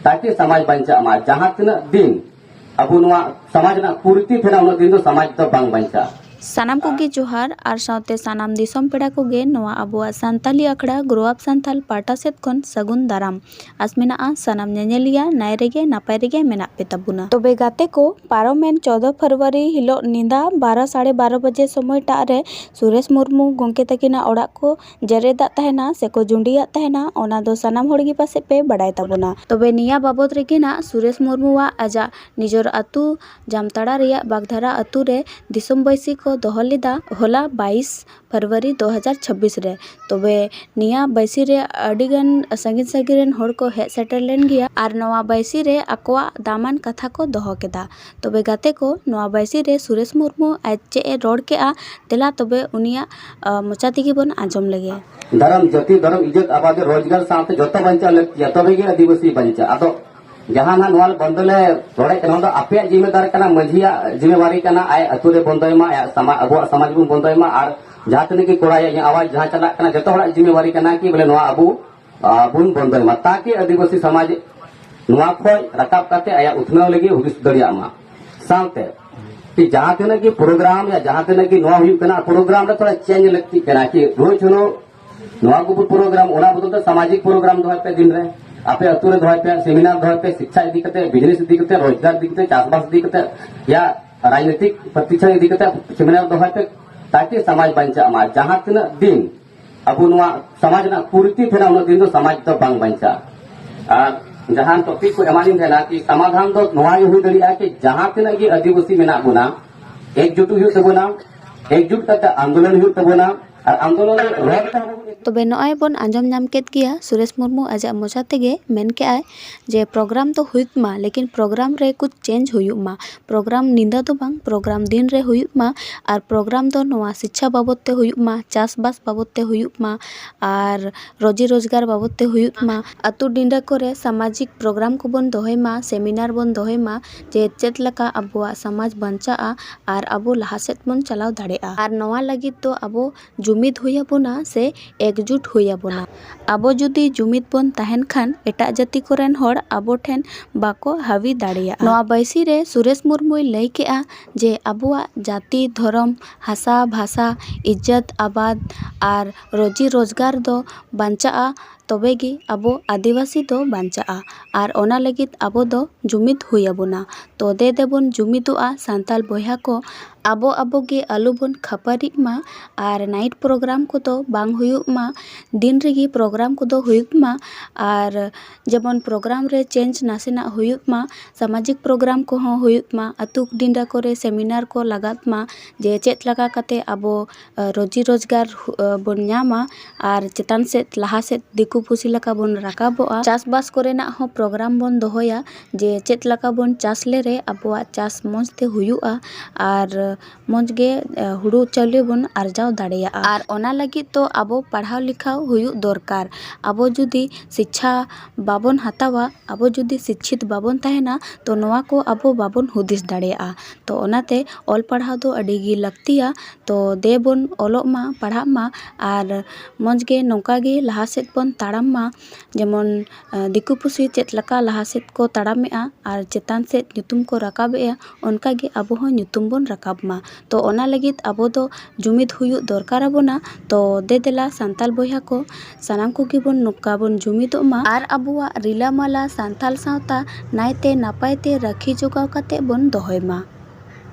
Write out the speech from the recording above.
ताकि समाज बंचा मा जहां तिना दिन अबो नोआ समाज ना पूर्ति फेना उन दिन तो समाज तो बांग बंचा सानाम कोगे जोहार और साउते सानाम दिसम पेड़ा कोगे नोआ अबुआ सांताली अखड़ा ग्रोअप सांताल पाटा सेत खन सगुन दाराम आसमेना सानाम नेनेलिया नाय रेगे नापाय रेगे मेना पे तबुना तबे गाते को पारोमेन 14 फरवरी हिलो निंदा 12 साढ़े 12 बजे समय टाग रे सुरेश मुर्मू गोंके तकिना ओड़ाग को जरेदा तहना सेको जुंडिया तहना ओना दो सानाम होड़गी पासे पे बड़ाय तबुना तबे निया बाबद रेगे ना सुरेश मुर्मुआ आजा निजोर अतु जामताड़ा रिया बागधारा अतु रे दिसम बैसी को दोहलिदा होला 22 फरवरी 2026 रे तबे निया बैसी रे अडिगन संगीन संगीन होड़ को हे सेटल लेन गया और नवा बैसी रे अकवा दामान कथा को दोहो केदा तबे गाते को नवा बैसी रे सुरेश मुर्मू आज चे रोड के आ तेला तबे उनिया मोचा तिगी बन आजम लगे धर्म जाति धर्म इज्जत आबाद रोजगार साथ जोतो बंचा लगतिया तबे गे आदिवासी बंचा अदो जहां ना नोल बंदले रोड़े कना दो आपे जिम्मेदार कना मझिया जिम्मेवारी कना आय अतु रे बंदयमा समाज अबो समाज बन बंदयमा और जहां तने की कोड़ा या आवाज जहां चला कना जतो हड़ा जिम्मेवारी कना की बोले नोआ अबु बुन बंदयमा ताकि आदिवासी समाज नोआ खोय रकाब काते आया उथनाव लगी हुदिस दरिया मा साथे कि जहां तने की प्रोग्राम या जहां तने की नोआ हुई कना प्रोग्राम रे थोड़ा चेंज लगती कना कि रोज नो नोआ को प्रोग्राम ओना बदल सामाजिक प्रोग्राम दो पे दिन रे आपे अतु रे दोय पे सेमिनार दोय पे शिक्षा इदी कते बिजनेस इदी कते रोजगार इदी कते चासबास इदी कते या राजनीतिक प्रतिष्ठान इदी कते सेमिनार दोय पे ताकि समाज बंचा मा जहां तना दिन अबो नोआ समाज ना पूर्ति फेना उन दिन तो समाज तो बांग बंचा और जहां टॉपिक को एमानिन देना कि समाधान तो नोआ हुई दरिया कि जहां तना की आदिवासी मेना बुना एकजुट हुई तबुना एकजुट कते आंदोलन हुई तबुना और आंदोलन रोड तबे नय बन आंजम नाम केत गया सुरेश मुर्मू आजा मोचा तेगे मेन के आय जे प्रोग्राम तो हुईत मा लेकिन प्रोग्राम रे कुछ चेंज हुयुक मा प्रोग्राम निंदा तो बांग प्रोग्राम दिन रे हुयुक मा और प्रोग्राम तो नवा शिक्षा बाबत ते हुयुक मा चासबास बाबत ते हुयुक मा और रोजी रोजगार बाबत ते हुयुक मा अतु डिंडा करे सामाजिक प्रोग्राम को बन दोहे मा सेमिनार बन दोहे मा जे चेत लका अबुआ समाज बंचा और अबो लहासेत बन चलाव दाड़ेआ और नवा लगी तो अबो जुमिद हुया बोना से एकजुट हुया बोना अबो जुदी जुमिद बन तहन खान एटा जाति कोरेन होड़ अबो ठेन बाको हावी दाड़िया नवा बैसी रे सुरेश मुर्मू लई केआ जे अबुआ जाति धर्म हासा भाषा इज्जत आबाद और रोजी रोजगार दो बंचा तबेगी अबो आदिवासी दो बंचा और ओना लगित अबो दो जुमिद हुया बोना तो दे देबन जुमिदुआ सांताल बोया को अबो अबो गे आलू बन खपारी मा और नाइट प्रोग्राम को तो बांग हुयुक मा दिन रेगी प्रोग्राम को दो हुयुक मा और जबन प्रोग्राम रे चेंज नासेना हुयुक मा सामाजिक प्रोग्राम को हो हुयुक मा अतु डिंडा करे सेमिनार को लगात मा जे चेत लगा कते अबो रोजी रोजगार बन न्यामा और चेतान से लहा से दिकु पुसी लका बन राकाबोआ चासबास कोरेना हो प्रोग्राम बन दोहोया जे चेत लका बन चास ले रे अबुआ चास मौज ते हुयुआ और मौज गे हुड़ू चावले बन आरजाव दाड़ेया और ओना लगी तो अबो पढ़ाव लिखाव हुयुक दरकार अबो जुदी शिक्षा बाबन हतावा अबो जुदी शिक्षित बाबन तहना तो नवा को अबो बाबन हुदिस दाड़ेया तो ओनाते ऑल पढ़ाव दो अडिगी लगतिया तो दे बन ओलोग मा पढ़ा मा और मौज गे नौका गे लहा सेत बन ताड़ाम मा जेमन दिकु पुसी चेत लका लहा सेत को ताड़ामेआ और चेतान सेत ᱧᱩᱛᱩᱢ को राकाबेआ उनका गे अबो हो ᱧᱩᱛᱩᱢ बन राकाब मा तो ओना लगित अबो दो जुमिद हुयुक दरकार अबोना तो दे देला सांताल बोया को सानाम को गे बन नुका बन जुमिदो मा और अबुआ रिलामाला सांताल सावता नायते नापायते राखी जोगाव काते बन दोहय मा।